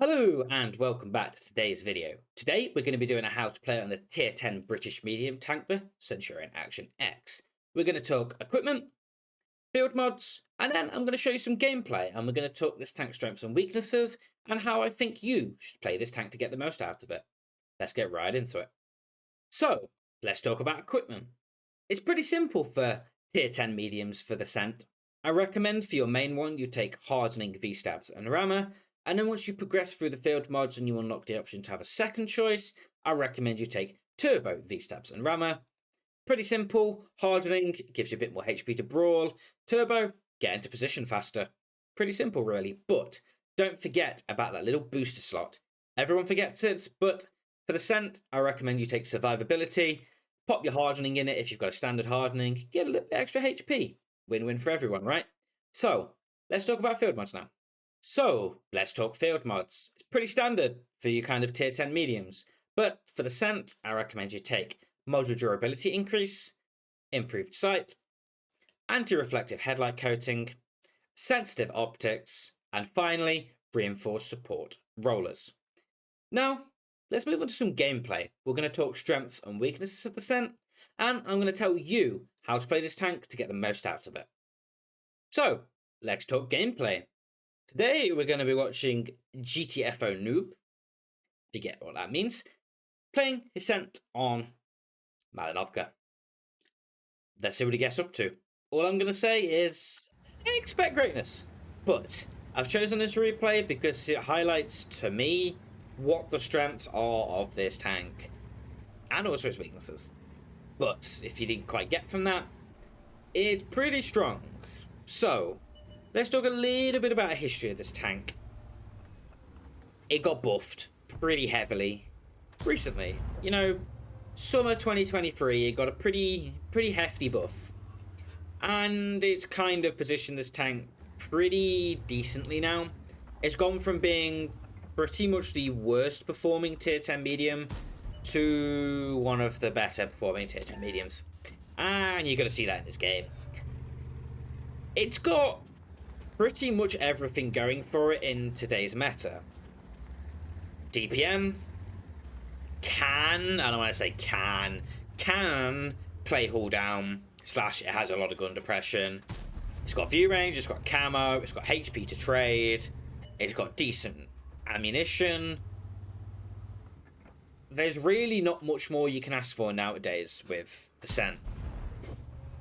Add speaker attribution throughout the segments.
Speaker 1: Hello and welcome back to today's video. Today we're going to be doing a how to play on the tier 10 British medium tank, the Centurion Action X. We're going to talk equipment, field mods, and then I'm going to show you some gameplay, and we're going to talk this tank's strengths and weaknesses and how I think you should play this tank to get the most out of it. Let's get right into it. So let's talk about equipment. It's pretty simple for tier 10 mediums for the Cent. I recommend for your main one you take hardening, V-stabs and rammer. And then once you progress through the field mods and you unlock the option to have a second choice, I recommend you take turbo, V-stabs and rammer. Pretty simple. Hardening gives you a bit more HP to brawl. Turbo, get into position faster. Pretty simple really, but don't forget about that little booster slot. Everyone forgets it, but for the Cent, I recommend you take survivability. Pop your hardening in it if you've got a standard hardening. Get a little bit extra HP. Win-win for everyone, right? So, let's talk about field mods now. So, let's talk field mods. It's pretty standard for your kind of tier 10 mediums, but for the Cent, I recommend you take module durability increase, improved sight, anti-reflective headlight coating, sensitive optics, and finally, reinforced support rollers. Now, let's move on to some gameplay. We're going to talk strengths and weaknesses of the Cent, and I'm going to tell you how to play this tank to get the most out of it. So, let's talk gameplay. Today, we're going to be watching GTFO Noob, if you get what that means, playing his Cent on Malinovka. Let's see what he gets up to. All I'm going to say is, expect greatness. But I've chosen this replay because it highlights to me what the strengths are of this tank, and also its weaknesses. But if you didn't quite get from that, it's pretty strong. So, let's talk a little bit about the history of this tank. It got buffed pretty heavily recently. You know, summer 2023, it got a pretty hefty buff. And it's kind of positioned this tank pretty decently now. It's gone from being pretty much the worst performing tier 10 medium to one of the better performing tier 10 mediums. And you're going to see that in this game. It's got pretty much everything going for it in today's meta. DPM can, and when I say can play hull down, / it has a lot of gun depression. It's got view range, it's got camo, it's got HP to trade, it's got decent ammunition. There's really not much more you can ask for nowadays with the Cent.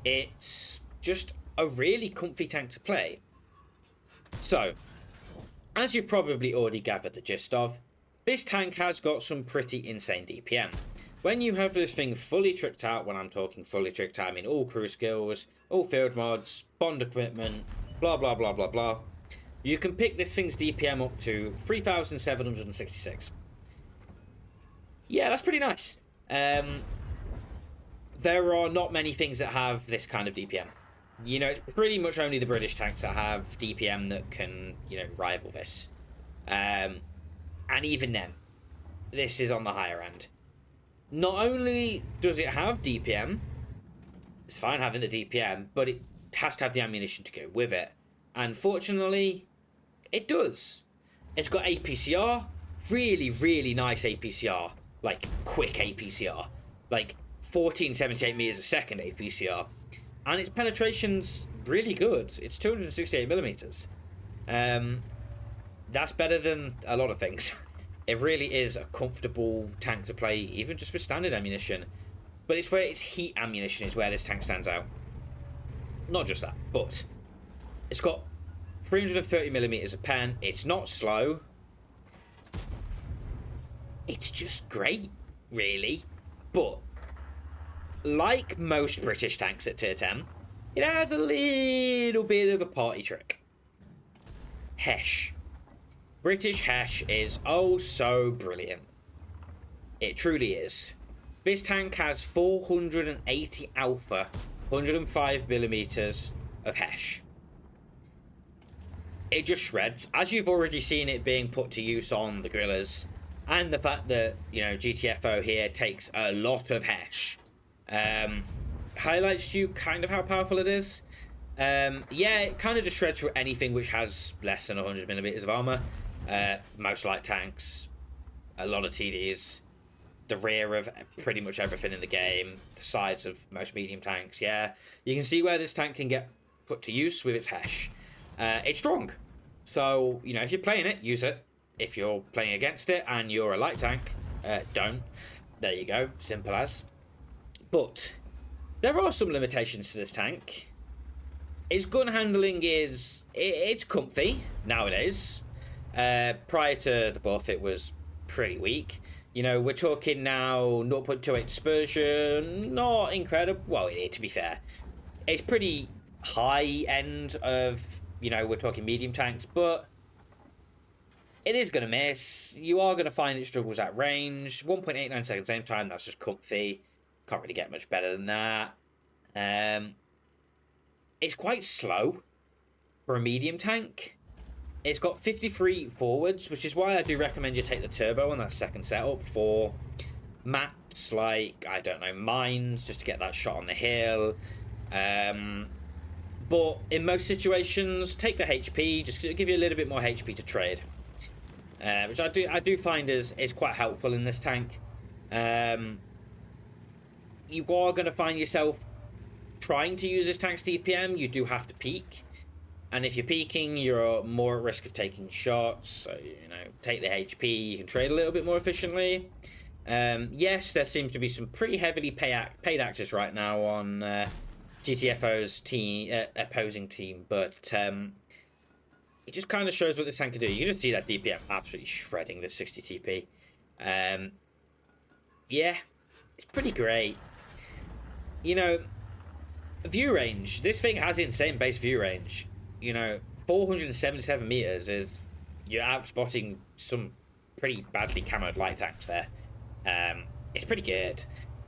Speaker 1: It's just a really comfy tank to play. So, as you've probably already gathered the gist of, this tank has got some pretty insane DPM. When you have this thing fully tricked out, when I'm talking fully tricked out, I mean all crew skills, all field mods, bond equipment, blah blah blah blah blah, you can pick this thing's DPM up to 3,766. Yeah, that's pretty nice. There are not many things that have this kind of DPM. You know, it's pretty much only the British tanks that have DPM that can, you know, rival this. And even then, this is on the higher end. Not only does it have DPM, it's fine having the DPM, but it has to have the ammunition to go with it. And fortunately, it does. It's got APCR, really nice APCR. Like, quick APCR. Like, 1478 meters a second APCR. And its penetration's really good. It's 268 millimeters. That's better than a lot of things. It really is a comfortable tank to play, even just with standard ammunition. But it's where its heat ammunition is where this tank stands out. Not just that, but it's got 330 millimeters of pen. It's not slow. It's just great, really. But like most British tanks at tier 10, it has a little bit of a party trick. Hesh. British Hesh is oh so brilliant. It truly is. This tank has 480 alpha, 105 millimeters of Hesh. It just shreds, as you've already seen it being put to use on the Gorillas, and the fact that, you know, GTFO here takes a lot of Hesh. Highlights to you kind of how powerful it is. Yeah, it kind of just shreds through anything which has less than 100 millimeters of armor. Most light tanks, a lot of TDs, the rear of pretty much everything in the game, the sides of most medium tanks. Yeah, you can see where this tank can get put to use with its Hesh. It's strong, so you know if you're playing it, use it. If you're playing against it and you're a light tank, don't. There you go, simple as. But there are some limitations to this tank. Its gun handling it's comfy nowadays. Prior to the buff, it was pretty weak. You know, we're talking now 0.28 dispersion, not incredible. Well, to be fair, it's pretty high end of, you know, we're talking medium tanks, but it is going to miss. You are going to find it struggles at range. 1.89 seconds same time, that's just comfy. Can't really get much better than that. It's quite slow for a medium tank. It's got 53 forwards, which is why I do recommend you take the turbo on that second setup for maps like, I don't know, mines, just to get that shot on the hill. But in most situations, take the HP, just to give you a little bit more HP to trade. Which I do find is quite helpful in this tank. You are going to find yourself trying to use this tank's DPM. You do have to peek. And if you're peeking, you're more at risk of taking shots. So, you know, take the HP. You can trade a little bit more efficiently. Yes, there seems to be some pretty heavily paid actors right now on GTFO's team, opposing team. But it just kind of shows what this tank can do. You can just see that DPM absolutely shredding the 60 TP. Yeah, it's pretty great. You know, view range. This thing has insane base view range. You know, 477 meters is, you're out spotting some pretty badly camoed light tanks there. It's pretty good.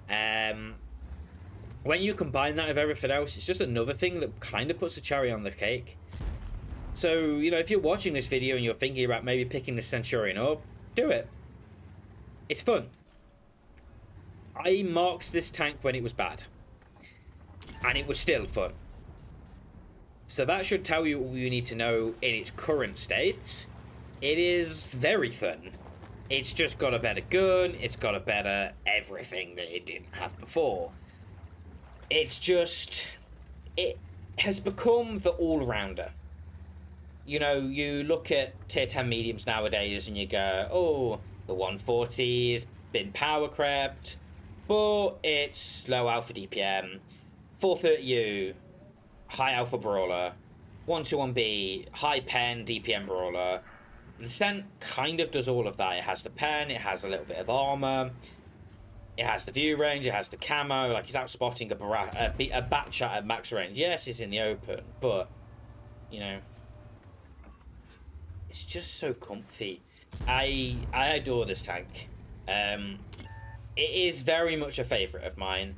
Speaker 1: When you combine that with everything else, it's just another thing that kind of puts the cherry on the cake. So, you know, if you're watching this video and you're thinking about maybe picking the Centurion up, do it. It's fun. I marked this tank when it was bad. And it was still fun. So that should tell you what you need to know in its current state. It is very fun. It's just got a better gun. It's got a better everything that it didn't have before. It's just... it has become the all-rounder. You know, you look at tier 10 mediums nowadays and you go, oh, the 140's been power crept, but it's low alpha DPM. 430U, high alpha brawler. 121B, high pen DPM brawler. The Descent kind of does all of that. It has the pen, it has a little bit of armor, it has the view range, it has the camo. Like, he's out spotting a bat shot at max range. Yes, it's in the open, but, you know, it's just so comfy. I adore this tank. It is very much a favourite of mine.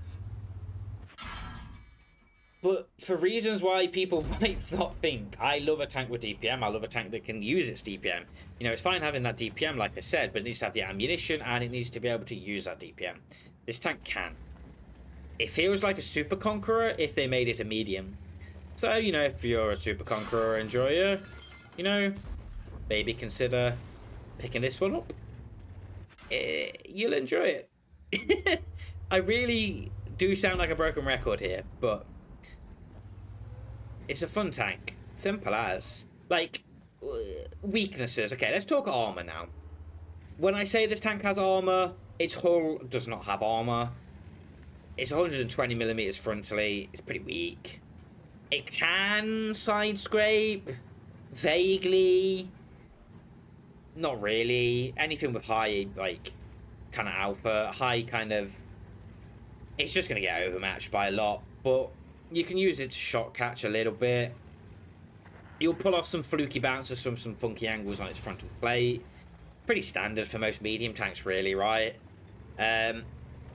Speaker 1: But for reasons why people might not think, I love a tank with DPM, I love a tank that can use its DPM. You know, it's fine having that DPM, like I said, but it needs to have the ammunition and it needs to be able to use that DPM. This tank can. It feels like a Super Conqueror if they made it a medium. So, you know, if you're a Super Conqueror enjoyer, you know, maybe consider picking this one up. You'll enjoy it. I really do sound like a broken record here, but it's a fun tank. Simple as. Like, weaknesses. Okay, let's talk armor now. When I say this tank has armor, its hull does not have armor. It's 120 millimeters frontally. It's pretty weak. It can side scrape. Vaguely. Not really. Anything with high, like, kind of alpha. High kind of... it's just going to get overmatched by a lot. But you can use it to shot catch a little bit. You'll pull off some fluky bounces from some funky angles on its frontal plate. Pretty standard for most medium tanks, really, right?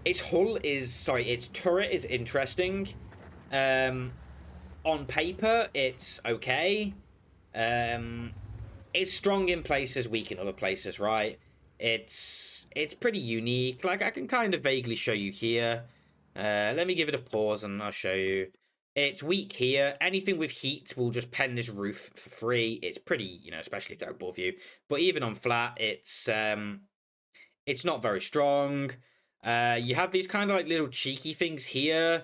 Speaker 1: Its hull is... sorry, its turret is interesting. On paper, it's okay. It's strong in places, weak in other places, right? It's pretty unique. Like, I can kind of vaguely show you here. Let me give it a pause and I'll show you. It's weak here. Anything with heat will just pen this roof for free. It's pretty, you know, especially if they're above you. But even on flat, it's not very strong. You have these kind of like little cheeky things here.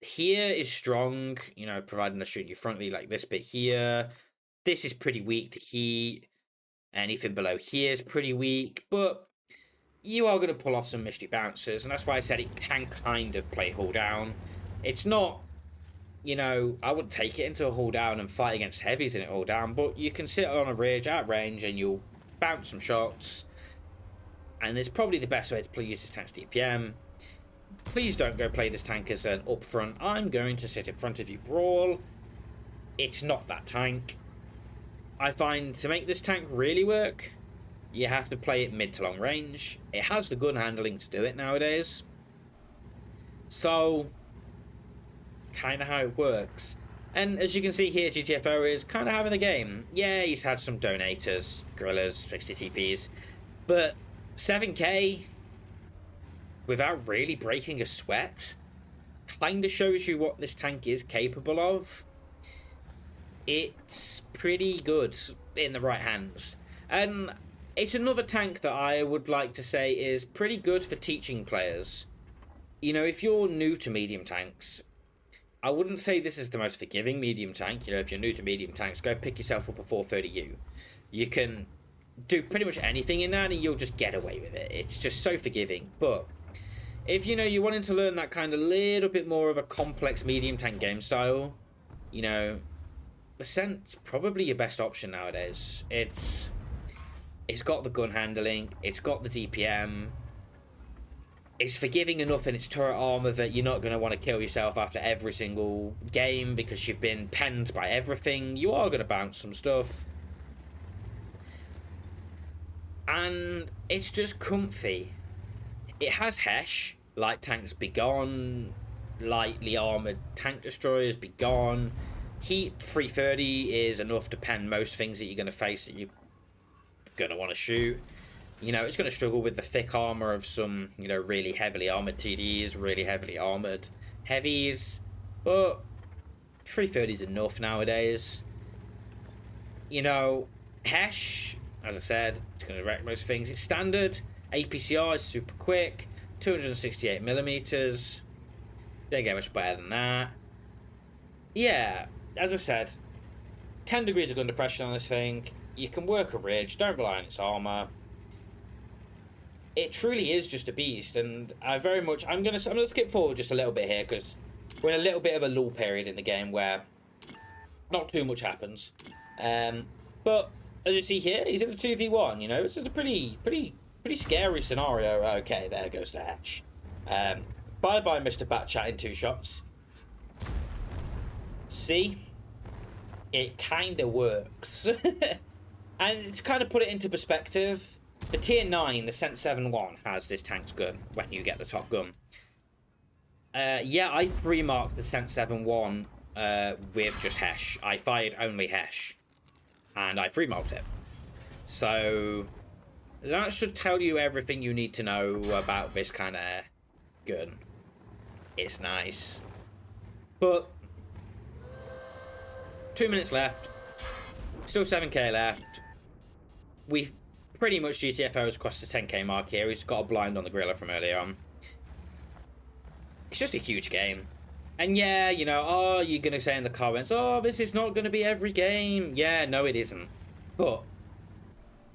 Speaker 1: Here is strong, you know, providing I shoot you frontally like this bit here. This is pretty weak to heat. Anything below here is pretty weak, but you are going to pull off some misty bounces, and that's why I said it can kind of play hull down. It's not, you know, I wouldn't take it into a hull down and fight against heavies in it hull down, but you can sit on a ridge at range and you'll bounce some shots, and it's probably the best way to use this tank's DPM. Please don't go play this tank as an up front. I'm going to sit in front of you brawl. It's not that tank. I find to make this tank really work, you have to play it mid to long range. It has the gun handling to do it nowadays. So, kind of how it works. And as you can see here, GTFO is kind of having a game. Yeah, he's had some donators, gorillas, 60 TPs. But 7k, without really breaking a sweat, kind of shows you what this tank is capable of. It's pretty good in the right hands. And it's another tank that I would like to say is pretty good for teaching players. You know, if you're new to medium tanks, I wouldn't say this is the most forgiving medium tank. You know, if you're new to medium tanks, go pick yourself up a 430U. You can do pretty much anything in that and you'll just get away with it. It's just so forgiving. But if, you know, you're wanting to learn that kind of little bit more of a complex medium tank game style, you know, the Cent's probably your best option nowadays. It's got the gun handling, it's got the DPM, it's forgiving enough in its turret armor that you're not going to want to kill yourself after every single game because you've been penned by everything. You are going to bounce some stuff. And it's just comfy. It has Hesh, light tanks be gone, lightly armored tank destroyers be gone. Heat 330 is enough to pen most things that you're going to face that you're going to want to shoot. You know, it's going to struggle with the thick armor of some, you know, really heavily armored TDs, really heavily armored heavies, but 330 is enough nowadays. You know, Hesh, as I said, it's going to wreck most things. It's standard. APCR is super quick. 268 millimeters. Don't get much better than that. Yeah, as I said, 10 degrees of under pressure on this thing. You can work a ridge. Don't rely on its armor. It truly is just a beast, and I'm gonna skip forward just a little bit here because we're in a little bit of a lull period in the game where not too much happens. But as you see here, he's in a 2v1. You know, this is a pretty scary scenario. Okay, there goes the hatch. Bye bye, Mr. Batchat in 2 shots. See, it kind of works. And to kind of put it into perspective, the tier 9, the Cent 7-1, has this tank's gun when you get the top gun. Yeah, I 3-marked the Cent 7-1 with just Hesh. I fired only Hesh, and I 3-marked it. So that should tell you everything you need to know about this kind of gun. It's nice. But 2 minutes left. Still 7k left. We've pretty much GTFO's across the 10k mark here. He's got a blind on the gorilla from earlier on. It's just a huge game. And yeah, you know, oh, you're going to say in the comments, oh, this is not going to be every game. Yeah, no, it isn't. But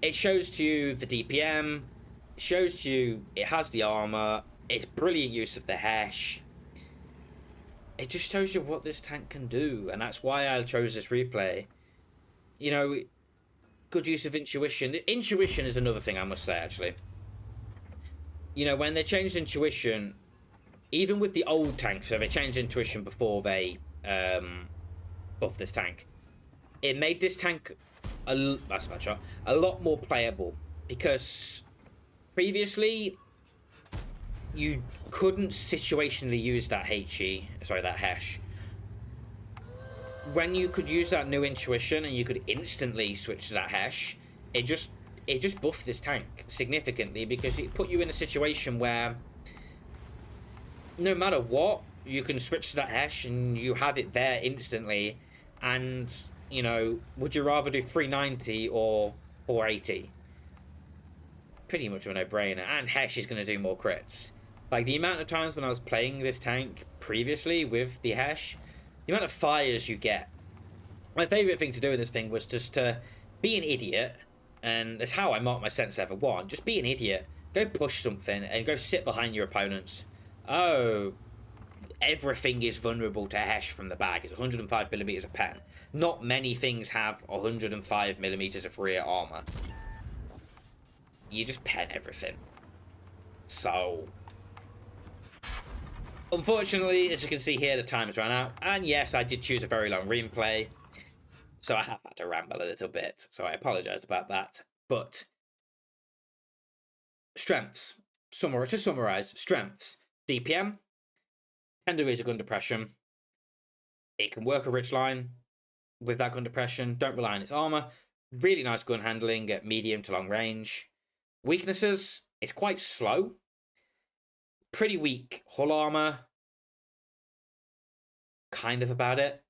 Speaker 1: it shows to you the DPM. It shows to you it has the armor. It's brilliant use of the Hesh. It just shows you what this tank can do. And that's why I chose this replay. You know, good use of intuition. Intuition is another thing I must say, actually. You know, when they changed intuition, even with the old tanks, so they changed intuition before they buffed this tank, it made this tank a lot more playable, because previously you couldn't situationally use that that Hesh. When you could use that new intuition and you could instantly switch to that Hesh, it just buffed this tank significantly, because it put you in a situation where no matter what, you can switch to that hash and you have it there instantly. And, you know, would you rather do 390 or 480? Pretty much a no-brainer. And hash is going to do more crits. Like, the amount of times when I was playing this tank previously with the hash, the amount of fires you get. My favourite thing to do in this thing was just to be an idiot, and that's how I marked my Sense Ever 1. Just be an idiot. Go push something and go sit behind your opponents. Oh, everything is vulnerable to hash from the bag. It's 105mm of pen. Not many things have 105mm of rear armor. You just pen everything. So, unfortunately, as you can see here, the time's run out. And yes, I did choose a very long replay, so I have had to ramble a little bit. So I apologise about that. But strengths. To summarise, strengths. DPM, 10 degrees of gun depression. It can work a rich line with that gun depression. Don't rely on its armor. Really nice gun handling at medium to long range. Weaknesses, it's quite slow. Pretty weak hull armor. Kind of about it.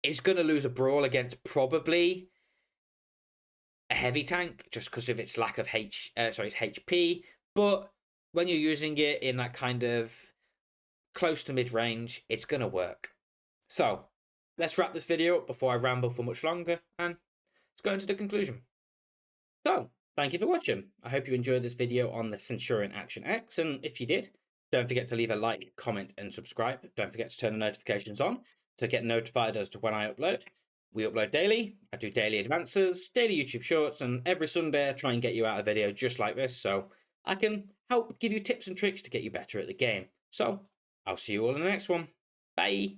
Speaker 1: It's going to lose a brawl against probably a heavy tank just because of its lack of its HP. But when you're using it in that kind of close to mid-range, it's going to work. So, let's wrap this video up before I ramble for much longer, and let's go into the conclusion. So, thank you for watching. I hope you enjoyed this video on the Centurion Action X, and if you did, don't forget to leave a like, comment, and subscribe. Don't forget to turn the notifications on to get notified as to when I upload. We upload daily. I do daily advances, daily YouTube shorts, and every Sunday I try and get you out a video just like this, so I can help give you tips and tricks to get you better at the game. So, I'll see you all in the next one. Bye!